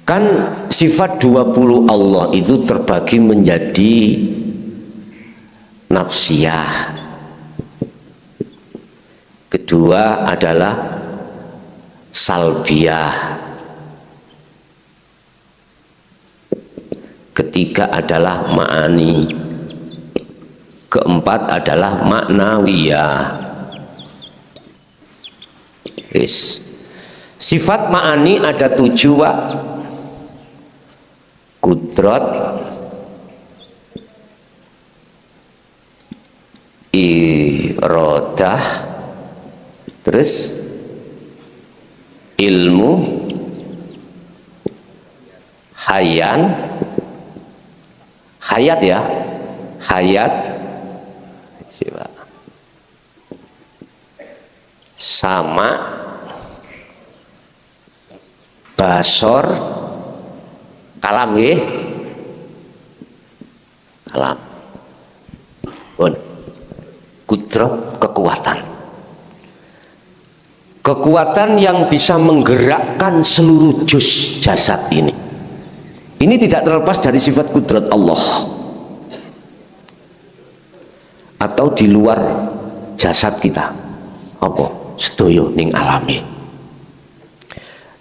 Kan sifat 20 Allah itu terbagi menjadi nafsiyah, kedua adalah salbiyah, ketiga adalah ma'ani, keempat adalah maknawiyah. Sifat ma'ani ada 7, Pak. Kudrat, iradah, terus ilmu, hayat ya, hayat, sama, basor, kalam nggih, kalam. Kudrat, kekuatan yang bisa menggerakkan seluruh juz jasad ini. Ini tidak terlepas dari sifat kudrat Allah. Atau di luar jasad kita, apa sedoyo ning alami.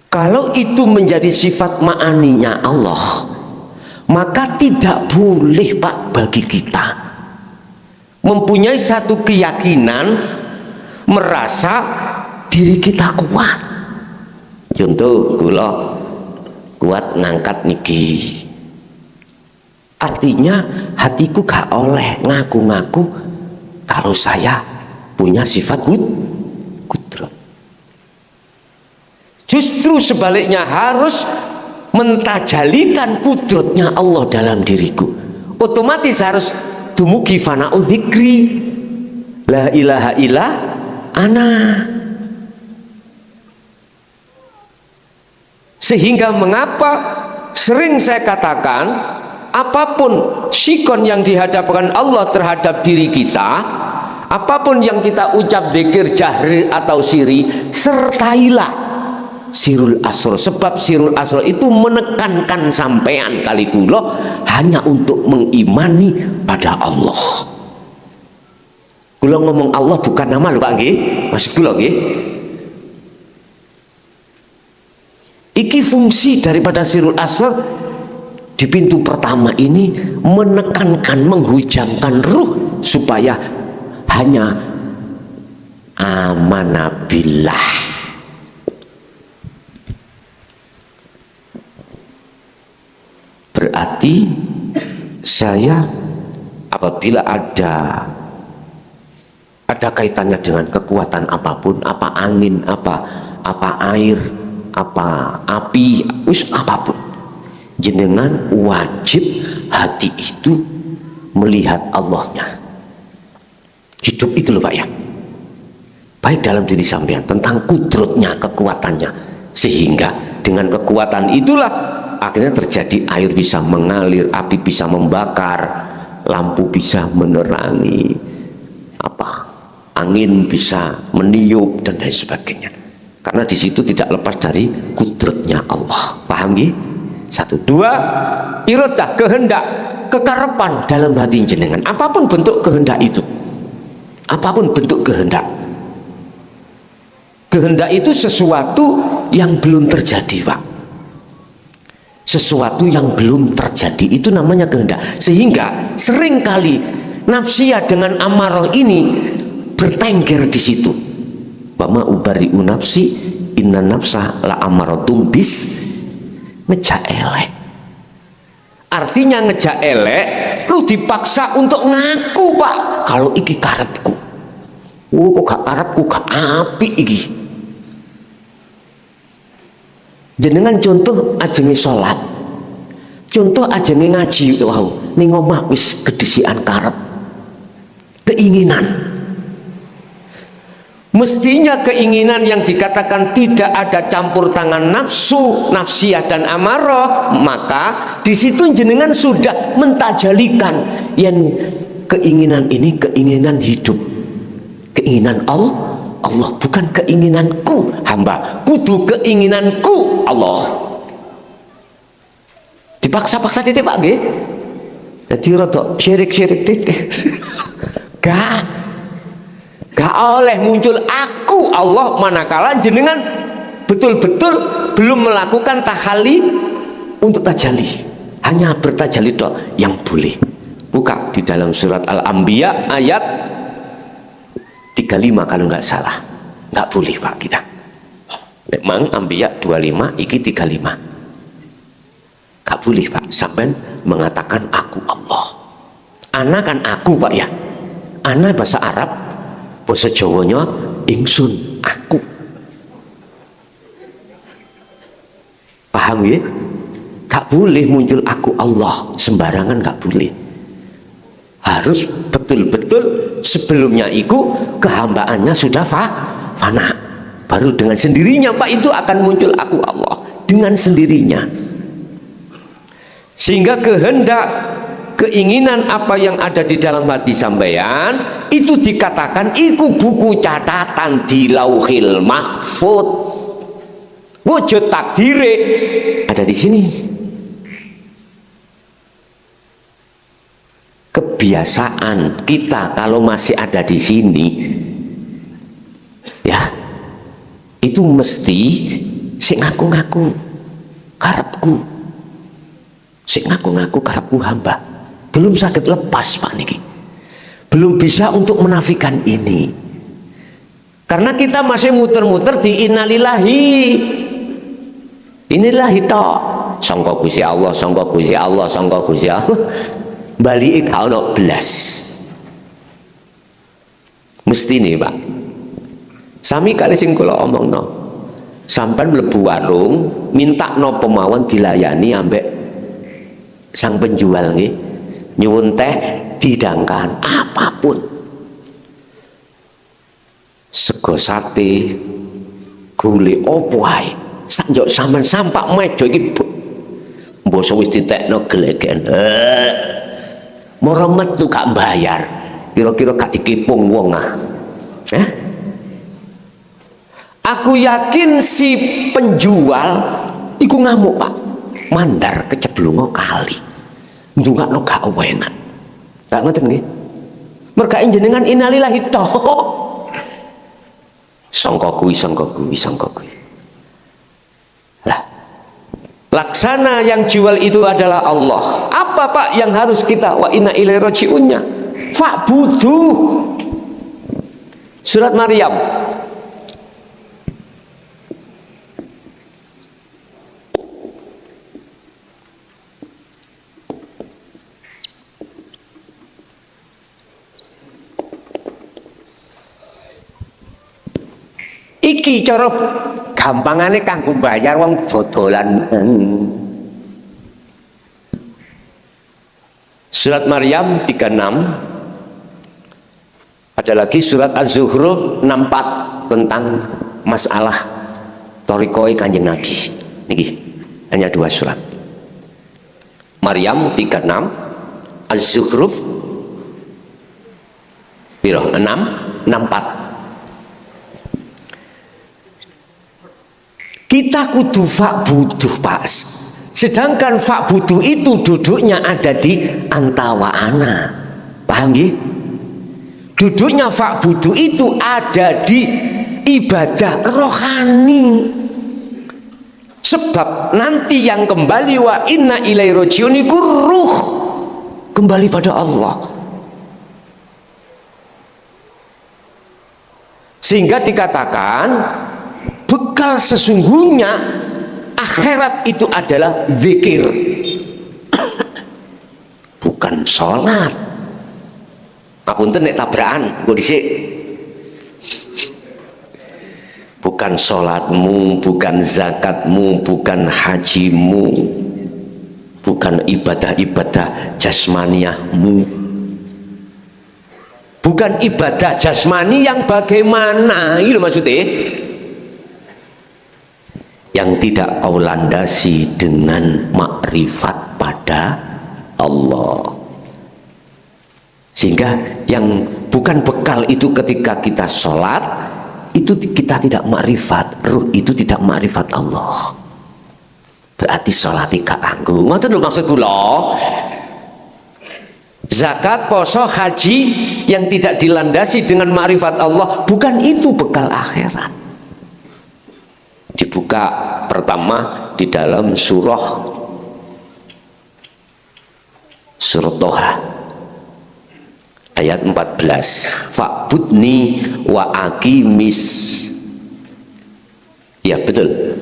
Kalau itu menjadi sifat ma'aninya Allah, maka tidak boleh, Pak, bagi kita mempunyai satu keyakinan merasa diri kita kuat. Contoh, kula kuat ngangkat niki, artinya hatiku gak oleh ngaku-ngaku kalau saya punya sifat kudrat. Justru sebaliknya, harus mentajalikan kudratnya Allah dalam diriku. Otomatis harus dumugi fana'u dzikri, la ilaha illa ana. Sehingga mengapa sering saya katakan, apapun sikon yang dihadapkan Allah terhadap diri kita, apapun yang kita ucap dzikir jahri atau siri, sertailah sirul asr. Sebab sirul asr itu menekankan sampean kali kula hanya untuk mengimani pada Allah. Kula ngomong Allah bukan nama lho, Pak nggih. Maksud kula nggih. Iki fungsi daripada sirul asr di pintu pertama ini, menekankan, menghujamkan ruh supaya hanya amanah billah. Berarti saya apabila ada kaitannya dengan kekuatan apapun, apa angin, apa air, apa api, wis apapun, jenengan wajib hati itu melihat Allahnya. Hidup itu loh, Pak ya, baik dalam diri sampean tentang kudratnya, kekuatannya, sehingga dengan kekuatan itulah akhirnya terjadi air bisa mengalir, api bisa membakar, lampu bisa menerangi, angin bisa meniup dan lain sebagainya. Karena di situ tidak lepas dari kudratnya Allah. Paham ya? 1, 2, iradah, kehendak, kekarepan dalam hati jenengan. Apapun bentuk kehendak itu, apapun bentuk kehendak. Kehendak itu sesuatu yang belum terjadi, Pak. Sesuatu yang belum terjadi itu namanya kehendak. Sehingga seringkali nafsiyah dengan amarah ini bertengger di situ. Wama ubari'u nafsi inna nafsa la amaratum bis, ngejak elek. Artinya ngejak elek lu dipaksa untuk ngaku, Pak, kalau iki karepku. Kok gak karepku, gak apik iki. Jenengan contoh ajenge salat, contoh ajenge ngaji, wow, ning omah wis kedisian karep, keinginan. Mestinya keinginan yang dikatakan tidak ada campur tangan nafsu, nafsiyah dan amarah, maka di situ jenengan sudah mentajalikan yang keinginan ini keinginan hidup, keinginan Allah, bukan keinginanku hamba, kudu keinginanku Allah. dipaksa-paksa titik Pak nggih. Jadi rada syirik-syirik titik. Gak oleh muncul aku Allah manakala jenengan betul-betul belum melakukan tahalli untuk tajalli. Hanya bertajalli tok yang boleh. Buka di dalam surat Al-Anbiya ayat 35 kalau nggak salah. Nggak boleh Pak kita. Memang Anbiya 25, iki 35. Nggak boleh Pak sampai mengatakan aku Allah. Ana kan aku Pak ya. Ana bahasa Arab, bahasa Jawanya ingsun, aku. Paham ya? Gak boleh muncul aku Allah sembarangan, gak boleh. Harus betul-betul sebelumnya itu kehambaannya sudah fana. Baru dengan sendirinya Pak itu akan muncul aku Allah dengan sendirinya. Sehingga kehendak, keinginan apa yang ada di dalam hati sampeyan itu dikatakan itu buku catatan di Lauhil Mahfud. Wujud takdire ada di sini. Kebiasaan kita kalau masih ada di sini ya itu mesti sing ngaku-ngaku karepku, sing ngaku-ngaku karepku hamba belum sakit lepas Pak niki, belum bisa untuk menafikan ini karena kita masih muter-muter di innalillahi tok sangka Gusti Allah, sangka Gusti Allah, sangka Gusti Allah. Bali gak ono blas. Mesti nih Pak. Sami kali sing kula omongno. Sampai mlebu warung, minta no pemawon dilayani ambek sang penjual nggih. Nyuwun teh didangkan apapun. Sego sate, gule opo ae. Sanjok sampean sampak meja iki mbok wis ditekno gelegen. Moro metu gak bayar, kira-kira gak dikipung wong ah. Aku yakin si penjual iku ngamuk Pak, mandar keceblungo kali, ndongakno gak enak. Gak ngoten nggih. Merga jenengan innalillahi toh. Sangka kuwi. Lah, laksana yang jual itu adalah Allah. Apa Pak yang harus kita wa inna ilaihi raji'unnya? Fa'budu. Surat Maryam. Iki cara gampangane kanggo bayar wong dodolan. Surat Maryam 36. Ada lagi surat Az-Zukhruf 64 tentang masalah thariqah Kanjeng Nabi. Niki hanya 2 surat. Maryam 36, Az-Zukhruf piro? 64. Kita kudu fa'budu Pak. Sedangkan fa'budu itu duduknya ada di antawaana. Paham nggih? Duduknya fa'budu itu ada di ibadah rohani. Sebab nanti yang kembali wa inna ilaihi raji'un iku ruh, kembali pada Allah. Sehingga dikatakan bekal sesungguhnya akhirat itu adalah zikir, bukan sholat. Ngapunten nek tabrakan, gue dhisik. Bukan sholatmu, bukan zakatmu, bukan hajimu, bukan ibadah-ibadah jasmaniahmu, bukan ibadah jasmani yang bagaimana, itu maksudnya yang tidak kau landasi dengan makrifat pada Allah. Sehingga yang bukan bekal itu ketika kita sholat itu kita tidak makrifat, ruh itu tidak makrifat Allah. berarti sholat gak anggo. Ngoten lho maksud kula. Zakat, poso, haji yang tidak dilandasi dengan ma'rifat Allah, bukan itu bekal akhirat. Dibuka pertama di dalam surah Toha ayat 14, fa'budni wa aqimis, ya betul,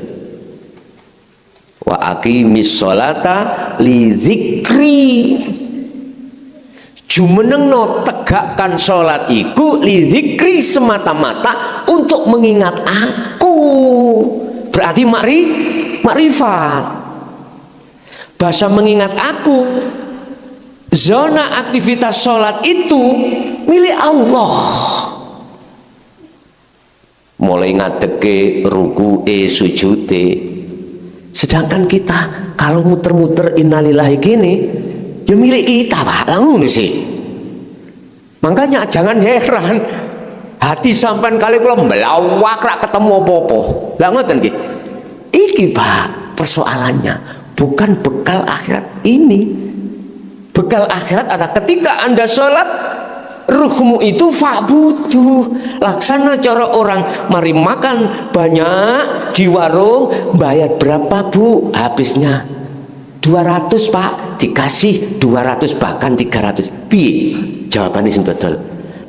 wa aqimis sholata li dzikri, jumenengno tegakkan sholat iku li dzikri, semata-mata untuk mengingat aku. Berarti makrifat. Bahasa mengingat aku, zona aktivitas sholat itu milik Allah. Mulai ngadeke, ruku'e, sujude. Sedangkan kita kalau muter-muter innalillahi gini, ya milik kita Pak, langsung sih. Makanya jangan heran hati sampean kali kula melawak rak ketemu apa-apa. Lah ngoten nggih. Iki Pak persoalannya, bukan bekal akhirat ini. Bekal akhirat adalah ketika Anda sholat, ruhmu itu fa'budu, laksana cara orang mari makan banyak di warung, bayar berapa Bu? Habisnya 200 Pak, dikasih 200 bahkan 300. Piye jawabannya sing dodol?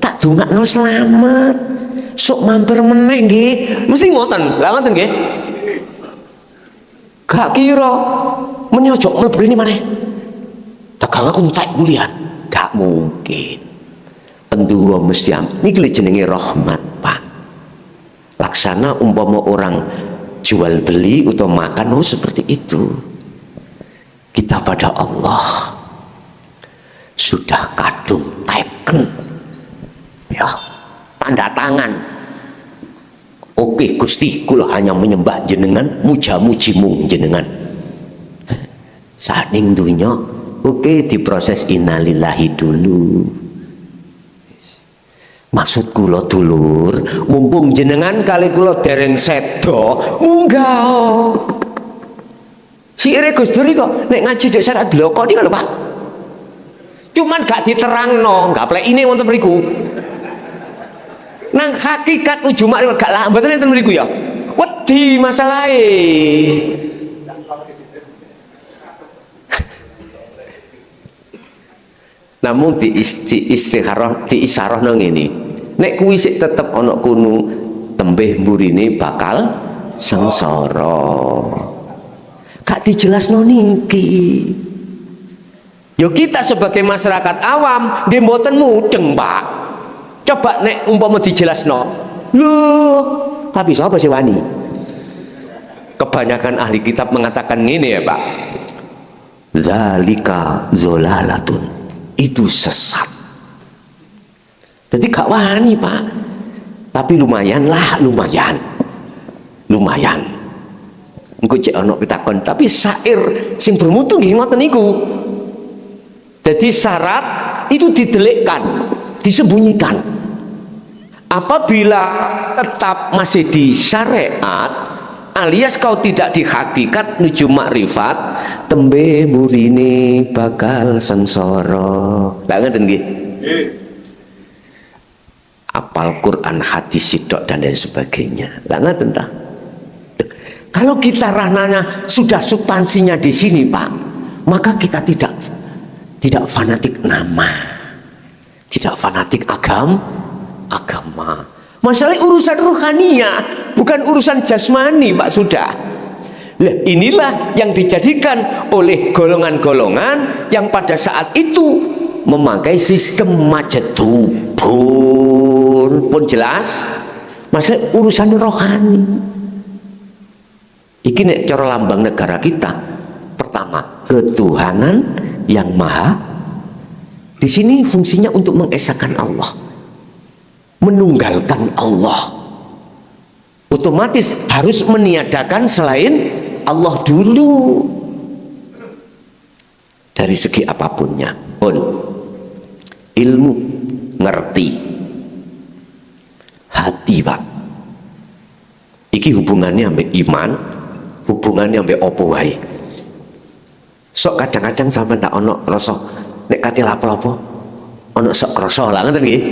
Tak dongakno selamat, sok mampir meneh nggih, mesti ngoten. Lah ngoten nggih. Gak kira menyojok mlebu ini maneh. Tegang aku entek kuliah, gak mungkin. Penduro mesti niki jenenge rahmat Pak. Laksana umpama orang jual beli atau makan seperti itu. Kita pada Allah sudah kadung teken, ya, tanda tangan. Oke Gusti, kula hanya menyembah jenengan, muja-muji mung jenengan. Saat ning dunya, oke diproses innalillahi dulu. Maksud kula dulur, mumpung jenengan kali kula dereng sedo, munggah. Siire Gus Dur kok nek ngaji dek syarat bloko iki lho Pak. Cuman gak diterangno, gak plek ini wonten mriku. Nang hakikat ujung makrifat gak lah, mboten enten mriku ya. Wedi masalahe. Namun di istikharah, di isyarah nang ini, nek kuwi sik tetep ana kuno tembeh mburine bakal sengsara. Gak dijelasno niki. Yo kita sebagai masyarakat awam nggih mboten mudeng, Pak. Coba nek umpama dijelasno. Loh, tapi sapa sih wani? Kebanyakan ahli kitab mengatakan ngene ya, Pak. Zalika zolalatun. Itu sesat. Jadi gak wani Pak, tapi lumayan lah, lumayan engko cek ana pitakon, tapi syair sing bermutu nggih ngoten niku. Jadi syarat itu didelikkan, disembunyikan. Apabila tetap masih di syariat alias kau tidak di hakikat nuju makrifat, tembe murine bakal sengsara. Lah ngoten nggih. Apal Quran, hadis sidok dan lain sebagainya. Lah ngoten ta. Kalau kita ranahnya sudah substansinya di sini Pak, maka kita tidak fanatik nama, tidak fanatik agama. Masalah urusan ruhania, bukan urusan jasmani Pak sudah. Nah, inilah yang dijadikan oleh golongan-golongan yang pada saat itu memakai sistem majetubun. Pun jelas, masalah urusan rohani. Iki nek cara lambang negara kita, pertama ketuhanan yang maha. Di sini fungsinya untuk mengesahkan Allah, menunggalkan Allah. Otomatis harus meniadakan selain Allah dulu. Dari segi apapunnya pun, ilmu, ngerti, hati Pak. Iki hubungannya sampai iman, hubungannya sampai apa wae. sok kadang-kadang sampai tak ono rasa nek katil apa-apa ono sok krasa lah ngoten nggih.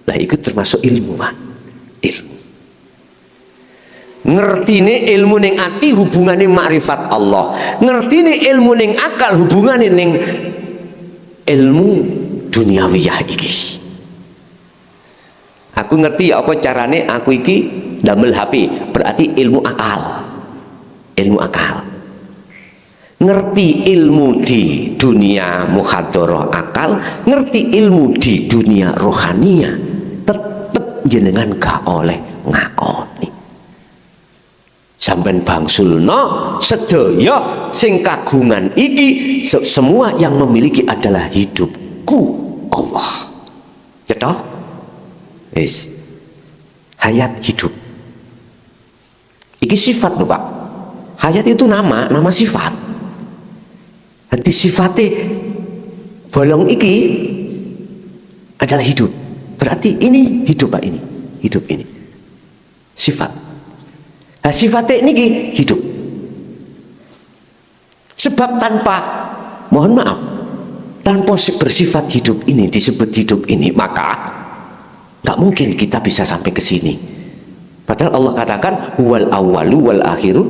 Lah itu termasuk ilmu, Pak. Ilmu. Ngertine ilmu ning ati hubungane makrifat Allah. Ngertine ilmu ning akal hubungane ning ilmu duniawiyah iki. Aku ngerti apa carane aku iki damel HP, berarti ilmu akal. Ilmu akal. Ngerti ilmu di dunia muhadharah akal, ngerti ilmu di dunia rohania, tetep jenengan gak oleh ngakoni. Sampai bangsulno sedaya sing kagungan iki semua yang memiliki adalah hidupku Allah. Cetok? Wis. Hayat hidup. Iki sifat lho, Pak. Hayat itu nama sifat. Hati sifatnya bolong iki adalah hidup. Berarti ini hidup, Pak, ini. Hidup ini. Sifat. Nah, sifatnya ini hidup. Sebab tanpa, mohon maaf, tanpa bersifat hidup ini, disebut hidup ini, maka nggak mungkin kita bisa sampai ke sini. Padahal Allah katakan huwal awwalu wal akhiru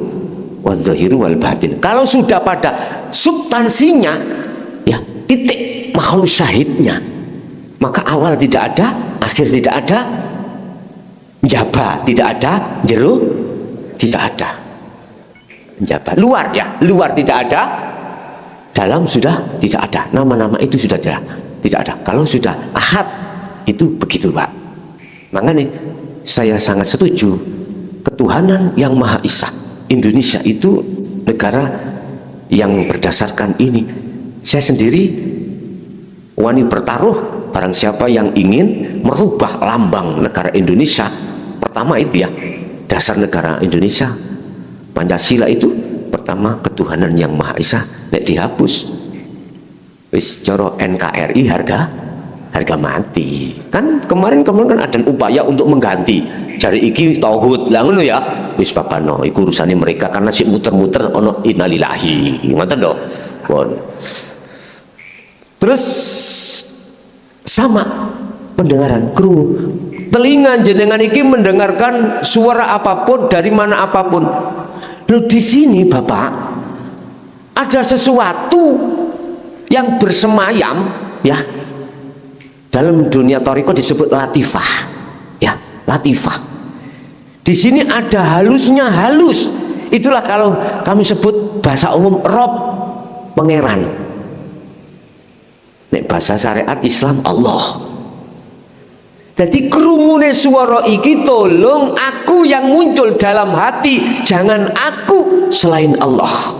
wal zahiru wal batin. Kalau sudah pada substansinya, ya titik makhluk syahidnya, maka awal tidak ada, akhir tidak ada, jaba tidak ada, jero tidak ada, menjabat luar ya, luar tidak ada, dalam sudah tidak ada, nama-nama itu sudah tidak ada. Kalau sudah ahad itu begitu, Pak. Makanya saya sangat setuju ketuhanan yang Maha Esa. Indonesia itu negara yang berdasarkan ini. Saya sendiri wani bertaruh, barang siapa yang ingin merubah lambang negara Indonesia, pertama itu ya, dasar negara Indonesia Pancasila itu pertama ketuhanan yang Maha Esa, nek dihapus wis coro NKRI harga mati. Kan kemarin kan ada upaya untuk mengganti cari iki tauhid lah ngono ya, wis papano iku urusane mereka karena sik muter-muter ono innalillahi ngoten lho. Terus sama pendengaran krungu, telinga jenengan iki mendengarkan suara apapun dari mana apapun. Loh, di sini Bapak ada sesuatu yang bersemayam ya. Dalam dunia thariqah disebut latifah. Ya, latifah. Di sini ada halusnya, halus. Itulah kalau kami sebut bahasa umum Rob, pangeran. Nek bahasa syariat Islam Allah. Jadi kerumune suara iki tolong aku yang muncul dalam hati, jangan aku selain Allah.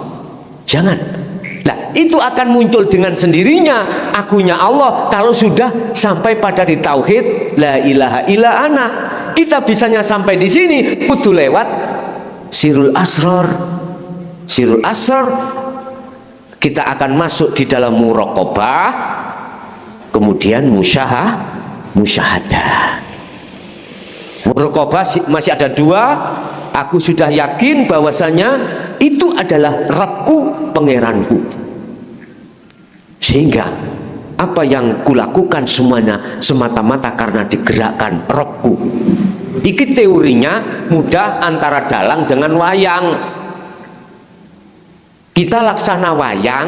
Jangan. Nah, itu akan muncul dengan sendirinya akunya Allah kalau sudah sampai pada di tauhid la ilaha illa ana. Kita bisanya sampai di sini kudu lewat sirul asrar. Sirul asrar kita akan masuk di dalam muraqabah, kemudian musyahadah. Muraqabah masih ada dua. Aku sudah yakin bahwasanya itu adalah Rabbku, pangeranku. Sehingga apa yang kulakukan semuanya semata-mata karena digerakkan Rabbku. Iki teorinya mudah antara dalang dengan wayang. Kita laksana wayang,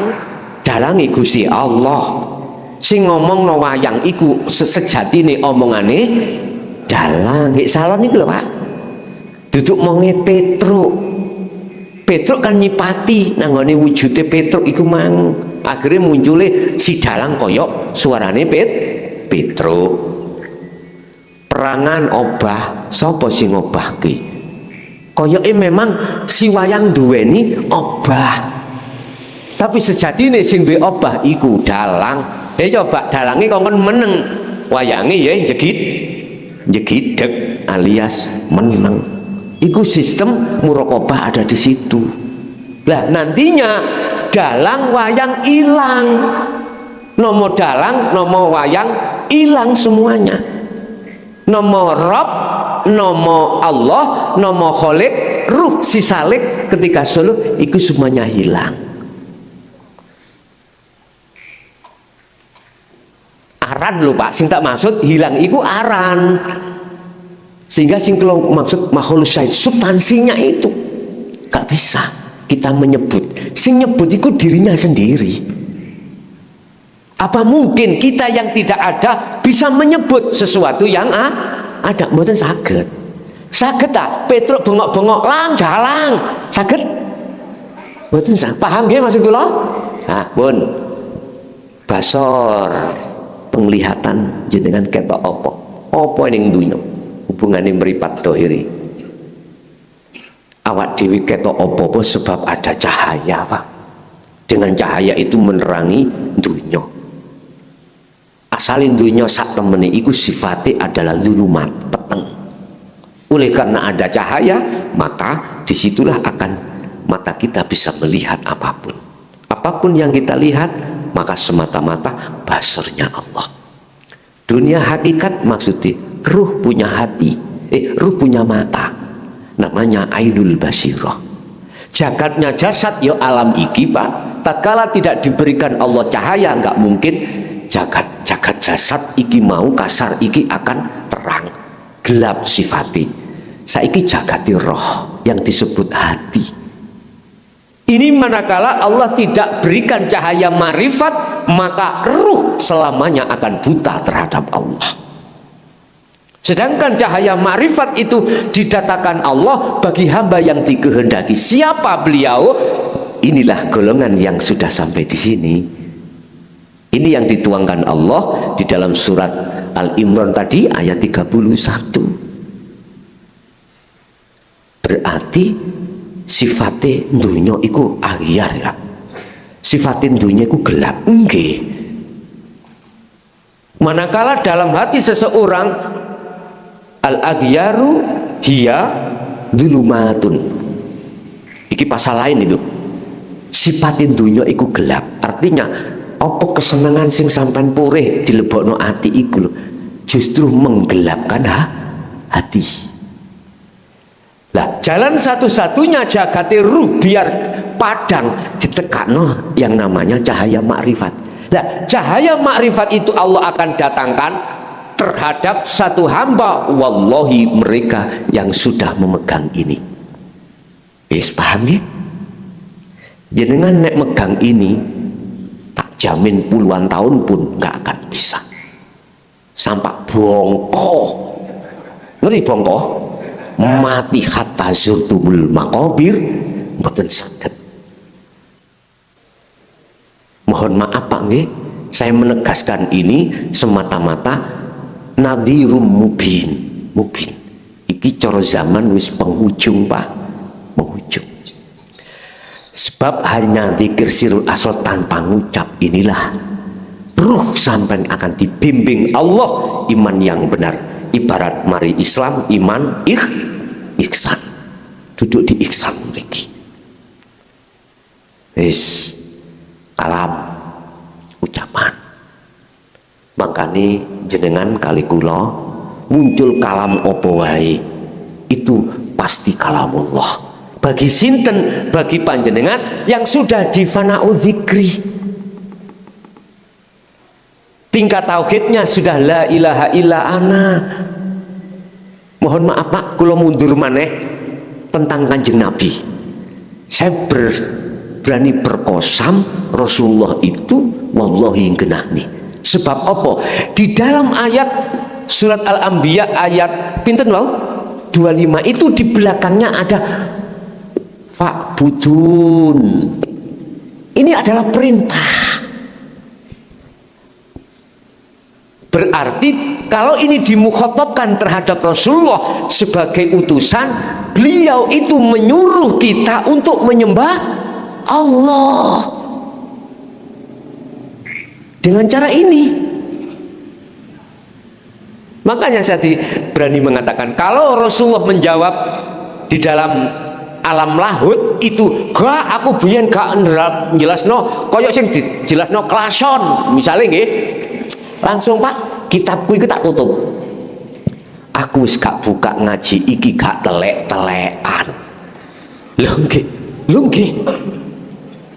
dalangi Gusti Allah. Sing ngomong no wayang iku sejatine omongane dalang. Salon iku lho, Pak. Duduk monget Petruk kan nyipati nanggone wujude Petruk iku mang. Akhirnya munculnya si dalang koyok suarane Petruk. Perangan obah, sapa sing ngobahke? Koyoke memang si wayang duweni obah. Tapi sejatine sing duwe obah iku dalang. Coba dalange kongkon meneng, wayange ya jegideg alias meneng. Iku sistem muraqabah ada di situ. Lah nantinya dalang wayang hilang. Nomo dalang, nomo wayang hilang semuanya. Nomo Rabb, nomo Allah, nomo Khalik, ruh si salik ketika solo iku semuanya hilang. aran lho Pak, sing tak maksud hilang iku aran. Sehingga sing kalau maksud makhluk syahid substansinya itu gak bisa kita menyebut. Sing nyebut itu dirinya sendiri. Apa mungkin kita yang tidak ada bisa menyebut sesuatu yang ada? Mboten saged. Saged tak? Petruk bengok-bengok lang dalang. Saged? Mboten saged. Paham nggih maksud kula? Nah, pun. Basor penglihatan jenengan ketok apa? Apa ning dunya? Hubungane mripat dohiri. Awak dhewe ketok apa-apa sebab ada cahaya, Pak. Dengan cahaya itu menerangi dunya. Asalin dunia sak temene iku sifatnya adalah zulumat, peteng. Oleh karena ada cahaya, maka disitulah akan mata kita bisa melihat apapun. Apapun yang kita lihat, maka semata-mata basarnya Allah. Dunia hakikat maksudnya ruh punya hati, ruh punya mata. Namanya ainul basirah. Jagatnya jasad ya alam iki, Pak. Tatkala tidak diberikan Allah cahaya, nggak mungkin jagat jasad iki mau kasar iki akan terang, gelap sifati. Saiki jagati roh yang disebut hati. Ini manakala Allah tidak berikan cahaya marifat, maka ruh selamanya akan buta terhadap Allah. Sedangkan cahaya marifat itu didatangkan Allah bagi hamba yang dikehendaki. Siapa beliau? Inilah golongan yang sudah sampai di sini. Ini yang dituangkan Allah di dalam surat Al-Imran tadi ayat 31. Berarti sifatnya dunia itu aghyar ya. Sifatnya dunia itu gelap. Nggih. Manakala dalam hati seseorang al-aghyaru hiya dzulumatun. Iki pasal lain itu. Sifatnya dunia itu gelap. Artinya apa kesenangan sing sampean purih dilebokno ati iku lho justru menggelapkan hati. Lah jalan satu-satunya jagate ruh biar padang ditekakno yang namanya cahaya makrifat. Lah cahaya makrifat itu Allah akan datangkan terhadap satu hamba, wallahi mereka yang sudah memegang ini. Wis paham ya? Jenengan nek megang ini jamin puluhan tahun pun nggak akan bisa sampai bongko. Ngerti bongko? Mati hatta zurtumul maqabir mboten saged. Mohon maaf Pak nggih, saya menegaskan ini semata-mata nadhirum mubin. Mubin. Iki cara zaman wis penghujung Pak, penghujung. Sebab hanya zikir sirul asal tanpa ngucap inilah ruh sampai akan dibimbing Allah iman yang benar. Ibarat mari Islam iman ihsan, duduk di ihsan lagi. Wis kalam ucapan. Makanya jenengan kali kula muncul kalam opo wae itu pasti kalamullah. Bagi sinten, bagi panjenengan yang sudah di fana'u dzikri, tingkat tauhidnya sudah la ilaha illa ana. Mohon maaf Pak, kula mundur maneh tentang Kanjeng Nabi. Saya berani berkosam Rasulullah itu wallahi genahni. Sebab apa? Di dalam ayat surat Al-Anbiya ayat pinten wau 25 itu di belakangnya ada fa'budun. Ini adalah perintah. Berarti kalau ini dimukhatabkan terhadap Rasulullah sebagai utusan, beliau itu menyuruh kita untuk menyembah Allah dengan cara ini. Makanya saya berani mengatakan kalau Rasulullah menjawab di dalam alam lahut itu gak aku biyen gak jelasno koyok sing dijelasno klason misalnya nggih, langsung Pak kitabku itu tak tutup, aku wis gak buka ngaji iki gak telek-telekan lho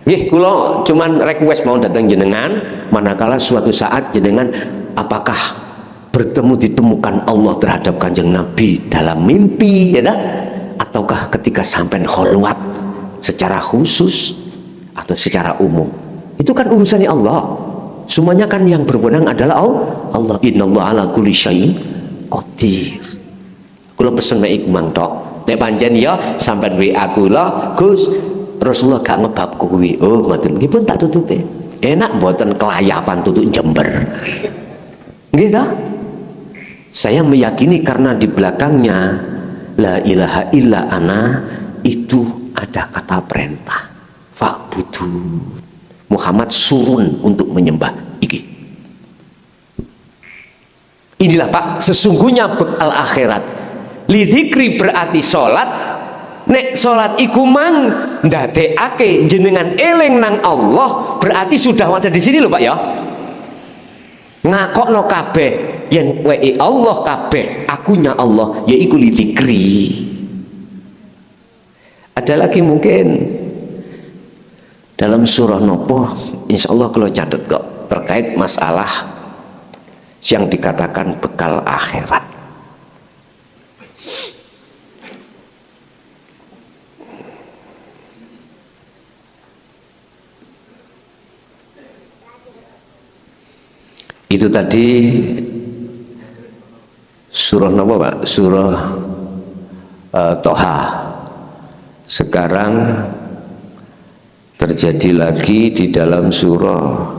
nggih kula cuman request mau datang jenengan manakala suatu saat jenengan apakah bertemu ditemukan Allah terhadap Kanjeng Nabi dalam mimpi, ya dah? Ataukah ketika sampai kholwat secara khusus atau secara umum? Itu kan urusannya Allah. Semuanya kan yang berwenang adalah Allah. Innallaha ala kulli syai'in qadir. Kula pesen mek Mang tok. Nek pancen ya sampean WA kula, Gus, Rasulullah gak ngebab kuwi. Oh, ngoten. Nggih pun tak tutupe. Enak mboten kelayapan tutuk Jember. Nggih ta? Saya meyakini karena di belakangnya la ilaha illa ana itu ada kata perintah. Fa'budu. Muhammad surun untuk menyembah iki. Inilah Pak, sesungguhnya bekal akhirat. Lidzikri berarti salat. Nek salat iku mang ndadekake jenengan eling nang Allah, berarti sudah ada di sini loh Pak ya. Ngakokno kabeh yen wae Allah kabeh, akunya Allah yaiku lidzikri. Ada lagi mungkin dalam surah nopo, insya Allah kalau catat kok terkait masalah yang dikatakan bekal akhirat. Itu tadi surah nopo Pak? Surah Toha. Sekarang terjadi lagi di dalam surah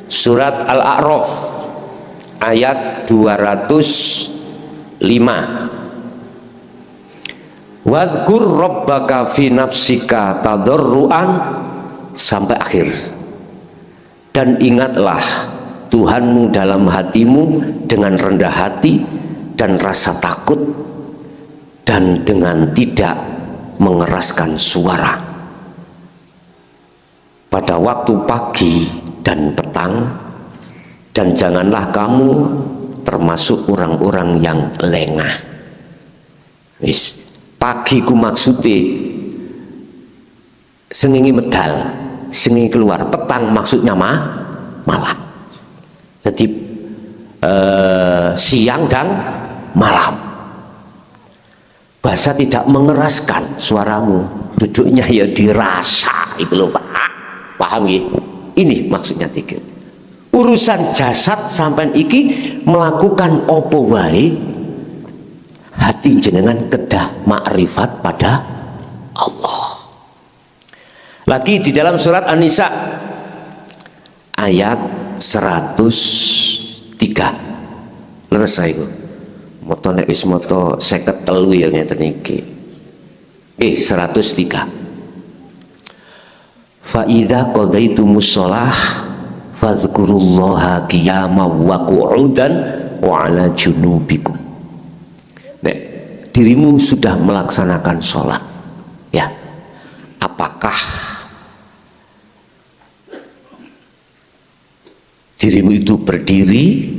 surat Al-A'raf ayat 205. Wadhkur rabbaka fi nafsika tadarruan sampai akhir. Dan ingatlah Tuhanmu dalam hatimu dengan rendah hati dan rasa takut dan dengan tidak mengeraskan suara pada waktu pagi dan petang, dan janganlah kamu termasuk orang-orang yang lengah. Wis, pagi ku maksudnya sengingi medal, sengingi keluar, petang maksudnya malam. Jadi siang dan malam. Bahasa tidak mengeraskan suaramu, duduknya ya dirasa, itu loh Pak. Paham ya? Ini maksudnya tiga. Urusan jasad sampai iki melakukan opo wae, hati jenengan kedah makrifat pada Allah. Lagi di dalam surat An-Nisa ayat 103. Leres saya itu. Moto nek wis moto 53 ya ngeten iki. 103. Fa idza qadaitumus shalah fadhkurullaha qiyaman wa qu'udan wa 'ala junubikum. Nek dirimu sudah melaksanakan sholat, ya, apakah dirimu itu berdiri?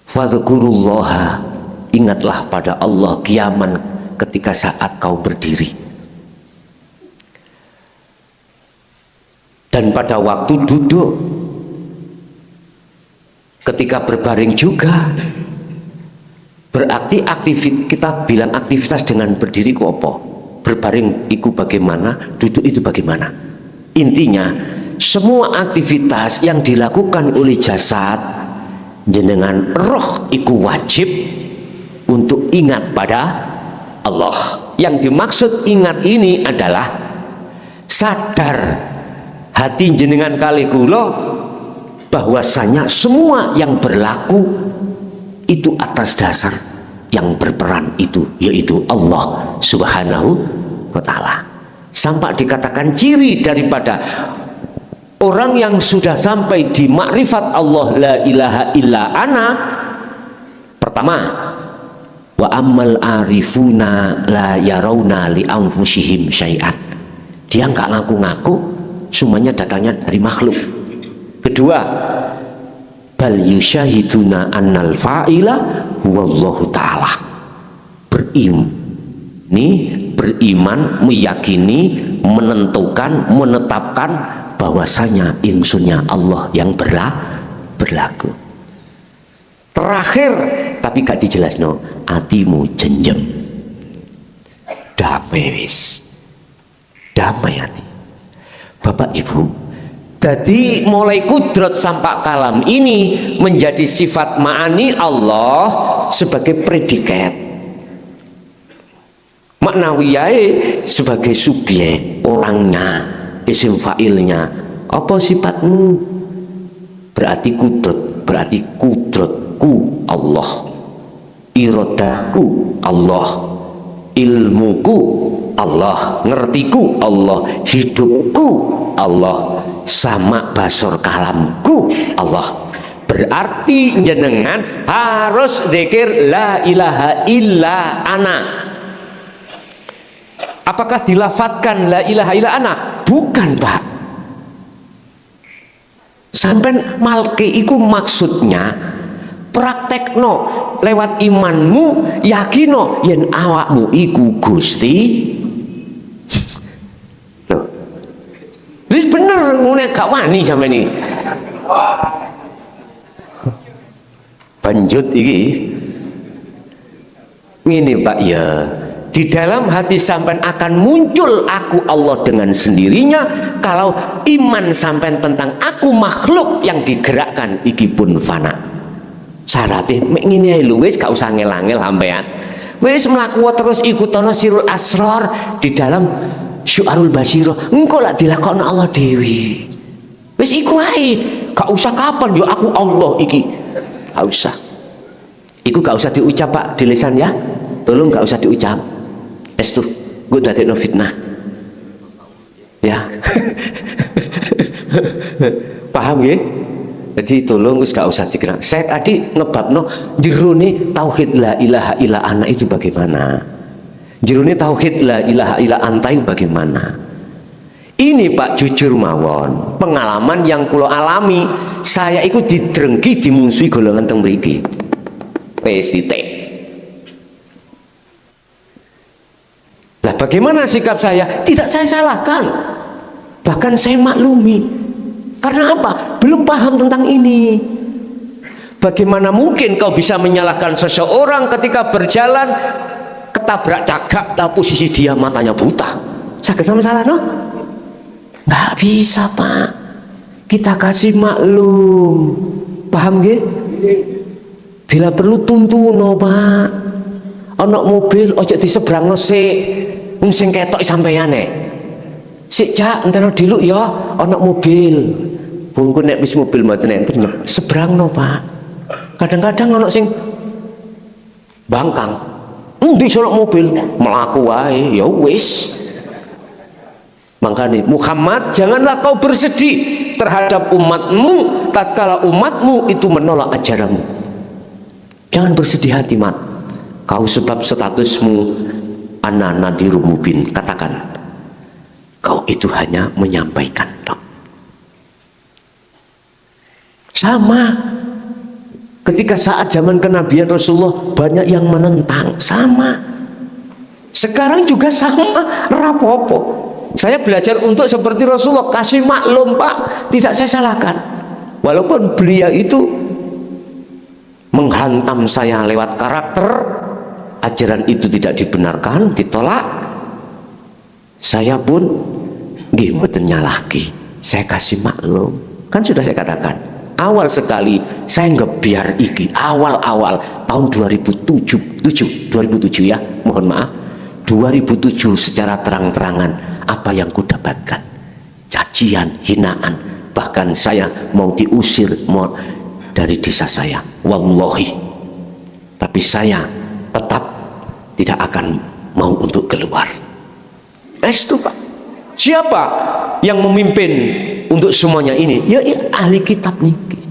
Fadhkurullaha, ingatlah pada Allah qiyaman, ketika saat kau berdiri. Dan pada waktu duduk, ketika berbaring juga. Berarti kita bilang aktivitas dengan berdiri ku apa? Berbaring itu bagaimana, duduk itu bagaimana. Intinya semua aktivitas yang dilakukan oleh jasad jenengan roh iku wajib untuk ingat pada Allah. Yang dimaksud ingat ini adalah sadar hati jenengan kali kula bahwasanya semua yang berlaku itu atas dasar yang berperan itu, yaitu Allah Subhanahu wa ta'ala. Sampai dikatakan ciri daripada orang yang sudah sampai di makrifat Allah la ilaha illa ana, pertama, wa ammal arifuna la yarawna li anfusihim syai'an. Dia nggak ngaku-ngaku, semuanya datangnya dari makhluk. Kedua, bal yusyahiduna annal fa'ila huwallahu ta'ala. Beriman, meyakini, menentukan, menetapkan bahwasanya insunnya Allah yang berlaku. Terakhir, tapi gak dijelasno, atimu jenjem. Damai wis. Damai hati. Bapak Ibu, jadi mulai kudrat sampai kalam ini menjadi sifat ma'ani Allah sebagai predikat. Maknawiyai sebagai subjek, orangnya, isim fa'ilnya. Apa sifatmu? Berarti kudratku Allah, iradahku Allah, ilmuku Allah, ngertiku Allah, hidupku Allah, sama basor kalamku Allah. Berarti jenengan harus zikir la ilaha illa ana. Apakah dilafatkan la ilaha illa ana? Bukan, Pak. Sampai malke iku maksudnya praktekno lewat imanmu, yakino yen awakmu iku Gusti. Loh. Wis bener ngene gak wani sampe ini. Lanjut iki. Ini Pak ya. Di dalam hati sampean akan muncul aku Allah dengan sendirinya. Kalau iman sampean tentang aku makhluk yang digerakkan iki pun fana. Syaratnya mek ngene ae lho wis gak usah ngel-angel sampean. Wis mlaku terus ikutono sirul asrar di dalam syu'arul basyirah. Engko lak dilakoni Allah dewi. Wis iku ae. Gak usah kapan yo aku Allah iki. Gak usah. Iku gak usah diucap Pak di lisan ya. Tolong gak usah diucap. Estu, gue dadekno fitnah. Ya. Paham ya? Jadi tolong gak usah dikenal. Saya tadi ngebabno jerone tauhid la ilaha illa ana itu bagaimana? Jerone tauhid la ilaha illa anta itu bagaimana? Ini Pak jujur mawon, pengalaman yang kula alami. Saya ikut didrengki dimusuhi golongan teng mriki. PSIT. Lah bagaimana sikap saya? Tidak saya salahkan. Bahkan saya maklumi. Karena apa? Belum paham tentang ini. Bagaimana mungkin kau bisa menyalahkan seseorang ketika berjalan ketabrak cagak, lah posisi dia matanya buta? Sakit sama salah no? Nggak bisa Pak. Kita kasih maklum. Paham gak? Bila perlu tuntuno Pak. Ono mobil ojo diseberangno sik. Wong sing ketok sampeyane. Sik Cak, enteno diluk ya, ono mobil. Bungku nek wis mobil mboten enten seberangno Pak. Kadang-kadang ono sing bangkang. Endi sono mobil melaku wae ya wis. Makanya Muhammad, janganlah kau bersedih terhadap umatmu tatkala umatmu itu menolak ajaranmu. Jangan bersedih hati Mat. Kau sebab statusmu ana nadhirun mubin, katakan kau itu hanya menyampaikan. Sama ketika saat zaman kenabian Rasulullah banyak yang menentang, sama sekarang juga sama, rapopo. Saya belajar untuk seperti Rasulullah, kasih maklum Pak, tidak saya salahkan. Walaupun beliau itu menghantam saya lewat karakter, ajaran itu tidak dibenarkan, ditolak, saya pun nggih mboten nyalahke, saya kasih maklum. Kan sudah saya katakan awal sekali saya ngebiar iki awal-awal tahun 2007 ya, mohon maaf, 2007 secara terang-terangan apa yang kudapatkan, cacian, hinaan, bahkan saya mau diusir dari desa saya, wallahi, tapi saya tetap tidak akan mau untuk keluar. Itu Pak. Siapa yang memimpin untuk semuanya ini? Ya, ahli kitab niki.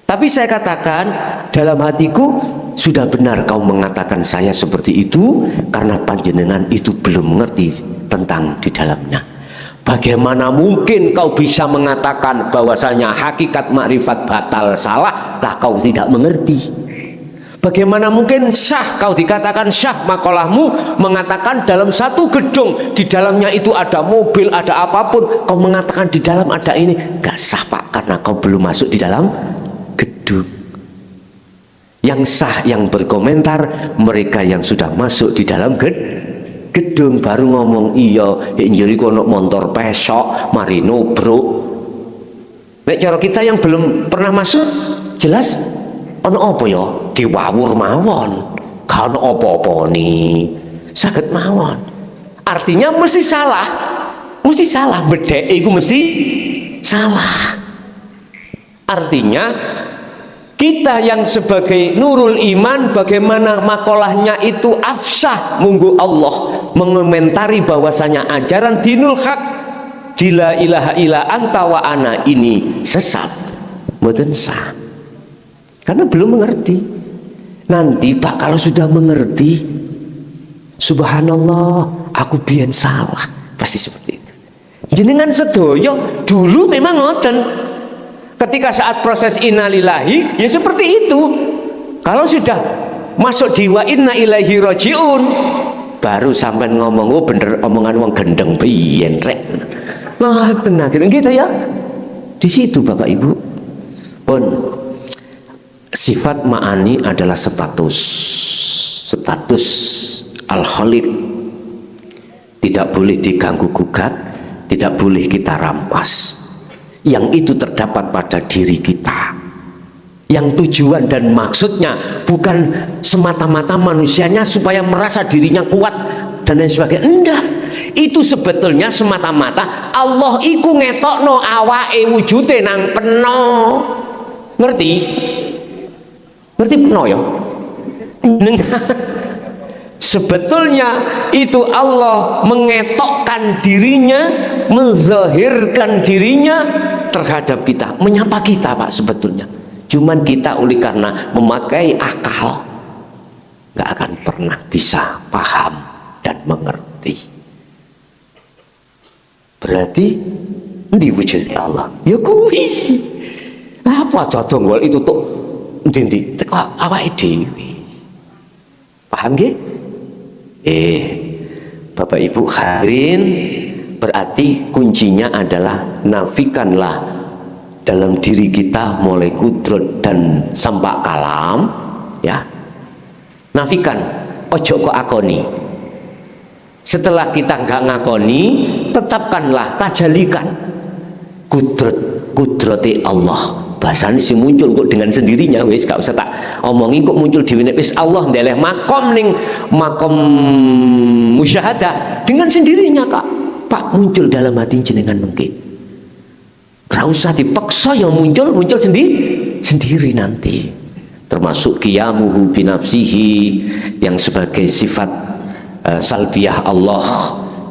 Tapi saya katakan dalam hatiku, sudah benar kau mengatakan saya seperti itu karena panjenengan itu belum mengerti tentang di dalamnya. Bagaimana mungkin kau bisa mengatakan bahwasanya hakikat makrifat batal salah, lah kau tidak mengerti. Bagaimana mungkin syah, kau dikatakan syah, makolahmu mengatakan dalam satu gedung di dalamnya itu ada mobil, ada apapun, kau mengatakan di dalam ada ini, gak sah Pak, karena kau belum masuk di dalam gedung. Yang sah, yang berkomentar mereka yang sudah masuk di dalam gedung baru ngomong iya, jadi kono motor pesok, mari nubruk. Nek cara kita yang belum pernah masuk, jelas ono apa ya? Diwawur mawon. Kalau apa-apa nih, saged mawon. Artinya mesti salah, bedhek iku mesti salah. Artinya kita yang sebagai nurul iman, bagaimana makolahnya itu afsah munggu Allah mengomentari bahwasanya ajaran dinul haq, la ilaha illa anta wa ana ini sesat, mboten sah. Karena belum mengerti. Nanti Pak kalau sudah mengerti, subhanallah, aku biyen salah, pasti seperti itu. Jenengan sedoyo dulu memang ngoten. Ketika saat proses innalillahi, ya seperti itu. Kalau sudah masuk di wa inna ilaihi rajiun, baru sampai ngomong, oh bener omongan wong gendeng biyen rek. Nah, tenang gitu ya. Di situ Bapak Ibu. Pun sifat ma'ani adalah status al-khaliq, tidak boleh diganggu gugat, tidak boleh kita rampas. Yang itu terdapat pada diri kita, yang tujuan dan maksudnya bukan semata-mata manusianya supaya merasa dirinya kuat dan lain sebagainya. Enggak, itu sebetulnya semata-mata Allah iku ngetokno awake wujude nang peno. Ngerti peno ya? Sebetulnya itu Allah mengetokkan dirinya, menzahirkan dirinya terhadap kita, menyapa kita Pak sebetulnya. Cuman kita oleh karena memakai akal nggak akan pernah bisa paham dan mengerti. Berarti diwujud Allah ya kuwi apa cocok itu tuh ndi teko awake dhewe. Paham nggih? Bapak Ibu hadirin, berarti kuncinya adalah nafikanlah dalam diri kita mulai kudrot dan sampai kalam, ya. Nafikan, ojo kok akoni. Setelah kita nggak ngakoni, tetapkanlah, tajalikan kudroti Allah. Bahasanya sih muncul kok dengan sendirinya, wis gak usah tak omongi kok muncul di wis Allah ndeleh makom ning makom musyahadah dengan sendirinya Kak. Pak muncul dalam hati jenengan mungkin. Gak usah dipaksa yang muncul sendiri nanti. Termasuk qiyamuhu binafsihi yang sebagai sifat salbiyah Allah,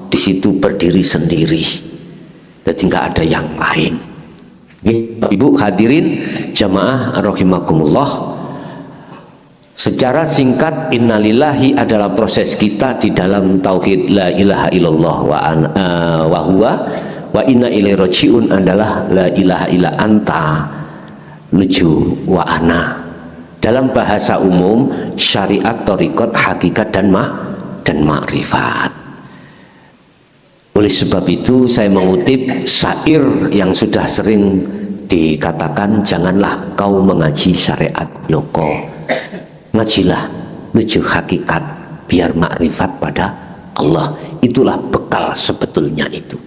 di situ berdiri sendiri. Jadi nggak ada yang lain. Ibu hadirin jamaah rahimakumullah, secara singkat innalillahi adalah proses kita di dalam tauhid la ilaha illallah wa huwa wa inna ilaihi rajiun adalah la ilaha illa anta nuju wa ana. Dalam bahasa umum syariat, thariqat, hakikat dan makrifat. Oleh sebab itu saya mengutip syair yang sudah sering dikatakan, janganlah kau mengaji syariat yoko, ngajilah menuju hakikat biar makrifat pada Allah. Itulah bekal sebetulnya itu.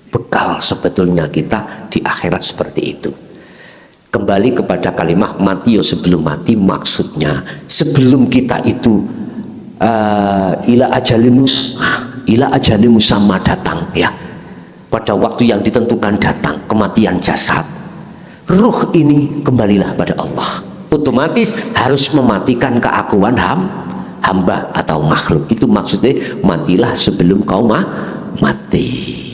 Bekal sebetulnya kita di akhirat seperti itu. Kembali kepada kalimah mati yo sebelum mati, maksudnya sebelum kita itu ila ajalimu sama datang, ya, pada waktu yang ditentukan datang kematian jasad, ruh ini kembalilah pada Allah. Otomatis harus mematikan keakuan hamba atau makhluk. Itu maksudnya matilah sebelum kau mati.